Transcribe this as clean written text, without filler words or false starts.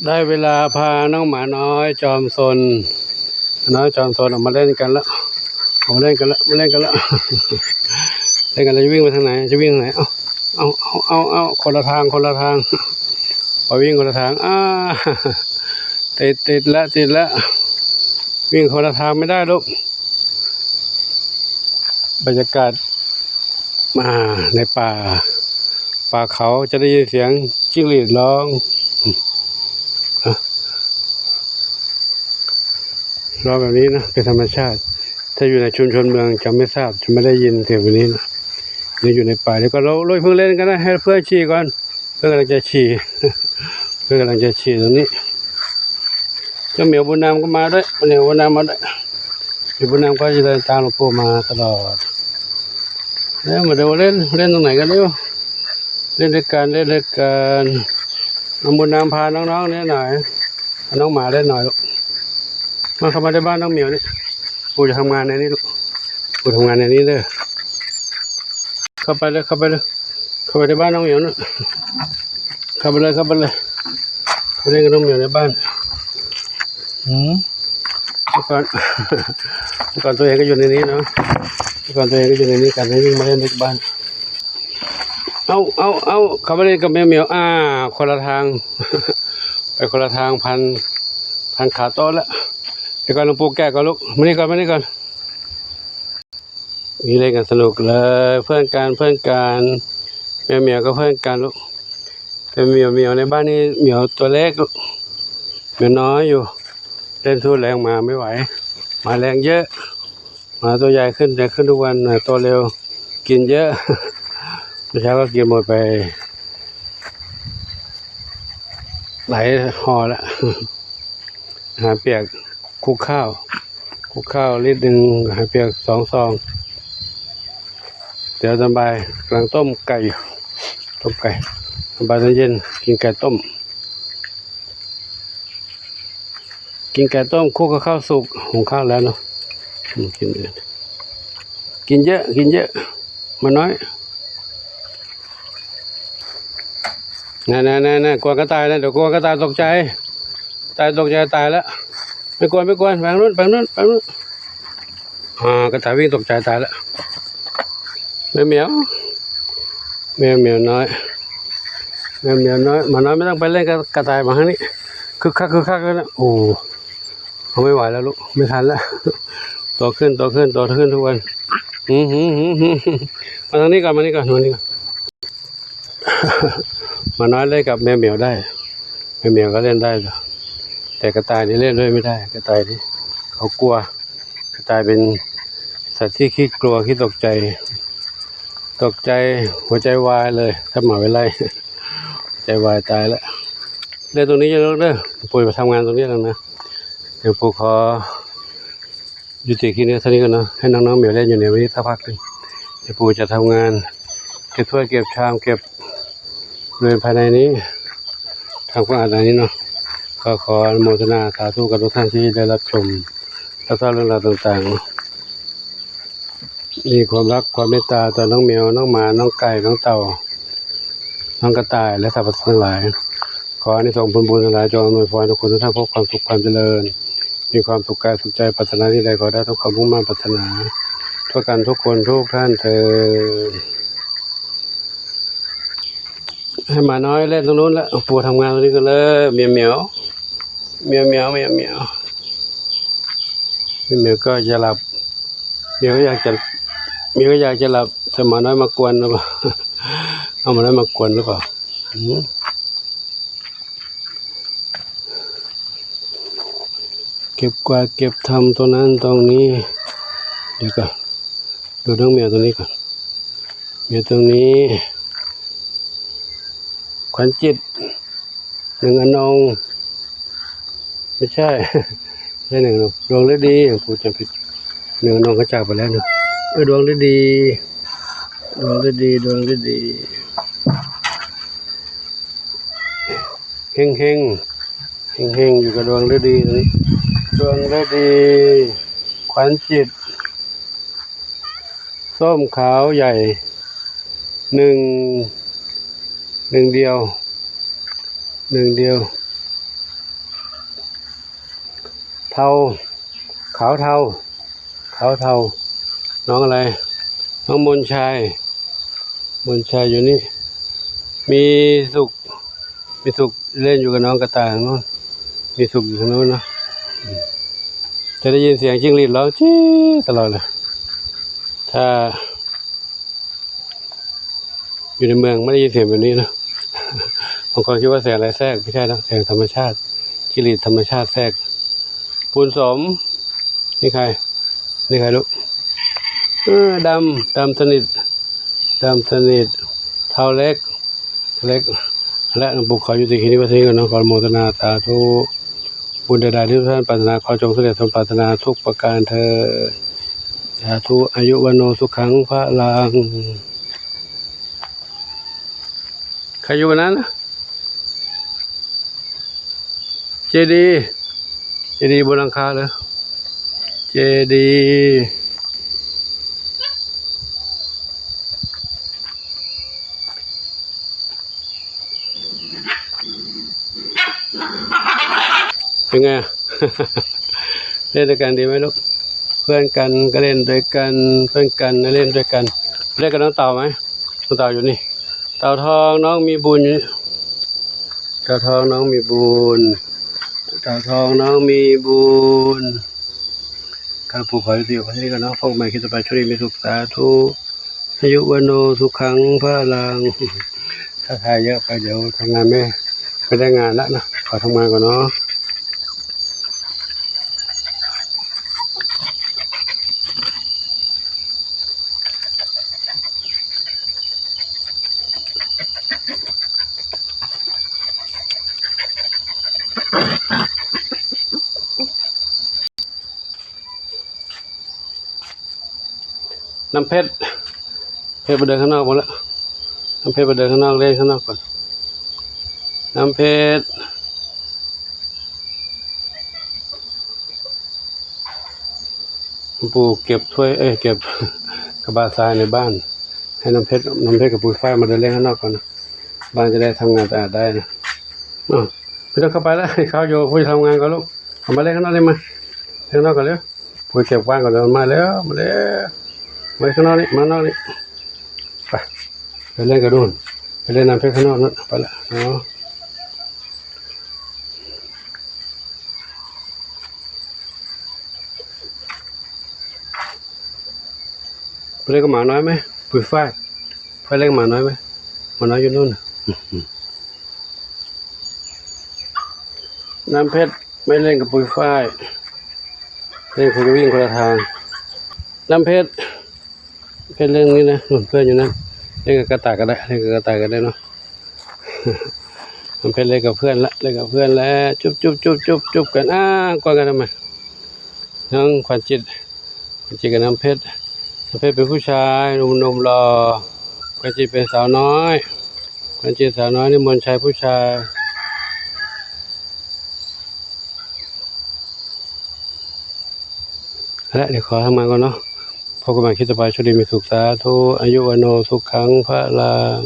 ได้เวลาพาน้องหมาน้อยจอมซนออกมาเล่นกันแล้วมาเล่นกันแล้วเล่นกันแล้วจะวิ่งไปทางไหนจะวิ่งทางไหนเอาคนละทางพอวิ่งคนละทางติดแล้ววิ่งคนละทางไม่ได้ลูกบรรยากาศมาในป่าเขาจะได้ยินเสียงจิ้งหรีดร้องแบบนี้นะเป็นธรรมชาติถ้าอยู่ในชุมชนเมืองจะไม่ทราบจะไม่ได้ยินเสียงแบบนี้นะนี่อยู่ในป่าแล้วก็เราเพิ่งเล่นกันนะให้เพื่อนฉี่ก่อนเพื่อนกำลังจะฉี่ตรงนี้เจ้าเหมียวบุญนำก็มาด้วยเหมียวบุญนำมาด้วยเหมียวบุญนำก็จะเดินตามหลวงปู่มาตลอดแล้วมาดูเล่นตรงไหนกันเร็วเล่นด้วยกันน้องบุญนำพาน้องๆเนี่ยหน่อยน้องหมาเล่นหน่อยลูกมาเข้ามาในบ้านน้องเหมียวนี่ปู่จะทำงานในนี้ลูกปู่ทำงานในนี้เลยเข้าไปในบ้านน้องเหมียวนะเข้าไปเลยไปเล่นกับน้องเหมียวในบ้านเมื่อก่อนตัวเองก็อยู่ในนี้เนาะกันให้วิ่งมาเล่นในบ้านเอาเข้าไปเล่นกับแมวเหมียวคนละทางไปคนละทางพันขาโต๊ะแล้วเดี๋ยวก่อนหลวงปู่แก้ก่อนลูกมานี่ก่อนนี่เล่นกันสนุกเลยเพื่อนกันแมวเหมียวก็เพื่อนกันลูกเป็นเหมียวในบ้านนี้เหมียวตัวเล็กเหมียวน้อยอยู่เล่นทุ่นแรงมาไม่ไหวมาแรงเยอะมาตัวใหญ่ขึ้นทุกวันตัวเร็วกินเยอะเมื่อเช้าก็กินหมดไปหลายห่อแล้วอาหารเปียกคลุกข้าวลิตรหนึ่งอาหารเปียก2 ซองเดี๋ยวสบายกำลังต้มไก่สบายตอนเย็นกินไก่ต้มคลุกกับข้าวสุกหุงข้าวแล้วเนาะกินเยอะมาน้อยนั่นกลัวกระต่ายนะเดี๋ยวกลัวกระต่ายตกใจตายแล้วไม่กวนไปนู้นกระต่ายวิ่งตกใจตายแล้วแมวเหมียวน้อยมาน้อยไม่ต้องไปเล่นกับกระต่ายมาทางนี้คึกคักแล้วนะโอ้เขาไม่ไหวแล้วลูกไม่ทันแล้วโตขึ้นทุกวันมาทางนี้ก่อนมาน้อยเล่นกับแมวเหมียวได้แมวเหมียวก็เล่นได้แต่กระต่ายนี่เล่นด้วยไม่ได้กระต่ายนี่เขากลัวกระต่ายเป็นสัตว์ที่ขี้กลัวขี้ตกใจหัวใจวายเลยถ้าหมาไปไล่ใจวายตายแล้วเล่นตรงนี้จะเลิกเด้อปู่ไปทำงานตรงนี้แล้วนะเดี๋ยวปู่ขอยุติคลิปนี้เท่านี้ก่อนนะให้น้องๆเหมียวเล่นอยู่ในวันนี้สักพักนึงเดี๋ยวปู่จะทำงานเก็บถ้วยเก็บชามเก็บเรือนภายในนี้ทำความสะอาดในนี้เนาะก็ขออนุโมทนาสาธุกับทุกท่านที่ได้รับชมและทราบเรื่องราวต่างๆมีความรักความเมตตาต่อน้องเหมียวน้องหมาน้องไก่น้องเต่าน้องกระต่ายและสัตว์ทั้งหลายขอให้ส่งผลบุญทั้งหลายจงอำนวยพรทุกคนทุกท่านพบความสุขความเจริญมีความสุขกายสุขใจปรารถนาที่ใดขอได้ทุกความมุ่งมั่นปรารถนาทั่วกันทุกคนทุกท่านเถิดให้หมาน้อยเล่นตรงนู้นแล้วปู่ทำงานตรงนี้กันเลยเหมียวก็จะหลับเหมียวก็อยากจะหลับแต่หมาน้อยมากวนหรือเปล่าเอาหมาน้อยมากวนหรือเปล่าเก็บกวาดเก็บทำตรงนั้นตรงนี้เดี๋ยวก่อนดูน้องเหมียวตรงนี้ก่อนเหมียวตรงนี้ขวัญจิต1 อนงไม่ใช่1 อนงดวงฤดีปู่จำผิด1 อนงก็จากไปแล้วเนาะดวงฤดีเฮงอยู่กับดวงฤดีตรงนี้ดวงฤดีขวัญจิตส้มขาวใหญ่หนึ่งเดียว เทาขาวเทาน้องอะไรน้องมนชัยอยู่นี่มีสุขเล่นอยู่กับน้องกระต่ายทางโน้นมีสุขอยู่ทางโน้นนะจะได้ยินเสียงจิ้งหรีดร้องจี้ตลอดเลยถ้าอยู่ในเมืองไม่ได้ยินเสียงแบบนี้นะบางคนคิดว่าเสียงอะไรแทรกไม่ใช่นะเสียงธรรมชาติจิ้งหรีดธรรมชาติแทรกปูนสมนี่ใครลูกดำสนิทเท่าเล็กและหลวงปู่ขอยุติคลิปนี้ไว้ที่นี้ก่อนนะขออนุโมทนาสาธุบุญใดๆที่ทุกท่านปรารถนาขอจงสำเร็จสมปรารถนาทุกประการเถิดสาธุอายุวันโนสุขังพระลังใครอยู่วันนั้นนะเจดีย์บนหลังคาเลยเจดีย์เป็นไง เล่นด้วยกันดีไหมลูกเพื่อนกันก็เล่นด้วยกันเล่นกับน้องเต่าไหมน้องเต่าอยู่นี่เต่าทองน้องมีบุญเต่าทองน้องมีบุญข้าปู่ขอให้ดีขอให้กันเนาะพวกใหม่คิดต่อไปช่วยมีสุขสาธุอายุวันโนสุขังพระลังถ้าทายเยอะไปเดี๋ยวทำงานไม่ได้งานแล้วนะขอทำงานก่อนเนาะน้ำเพชรไปเดินข้างนอกหมดแล้วน้ำเพชรไปเดินข้างนอกเล่นข้างนอกก่อนน้ำเพชรปู่เก็บถ้วยเก็บกระบะทรายในบ้านให้น้ำเพชรกับปู่ฝ้ายมาเดินเล่นข้างนอกก่อนนะบ้านจะได้ทำงานสะอาดได้นะไม่ต้องเข้าไปแล้วเขาโยปู่ทำงานก่อนลูกเอามาเล่นข้างนอกได้ไหมข้างนอกก่อนเร็วปู่เก็บว่างก่อนเดี๋ยวมาแล้วมาข้างนอกนี่มานอกนี่ไปเล่นกับนู่นไปเล่นน้ำเพชรข้างนอกนั่นไปละเนาะไปเล่นกับหมาน้อยไหมปุ๋ยฝ้ายไปเล่นกับหมาน้อยไหมหมาน้อยอยู่นู่นน้ำเพชรไม่เล่นกับปุ๋ยฝ้ายเล่นคนวิ่งคนละทางน้ำเพชรเรื่องนี้นะหนุนเพื่อนอยู่นะเล่นกับกระต่ายก็ได้เนาะมันเป็นเล่นกับเพื่อนแล้วจุบกันกวนกันทำไมน้องขวัญจิตกับน้ำเพชรเป็นผู้ชายหนุ่มรอขวัญจิตเป็นสาวน้อยนี่มนชัยผู้ชายและเดี๋ยวขอทำงานก่อนเนาะพบกันใหม่คลิปต่อไปโชคดีมีสุขสาธุอายุวันโนสุขังพระลัง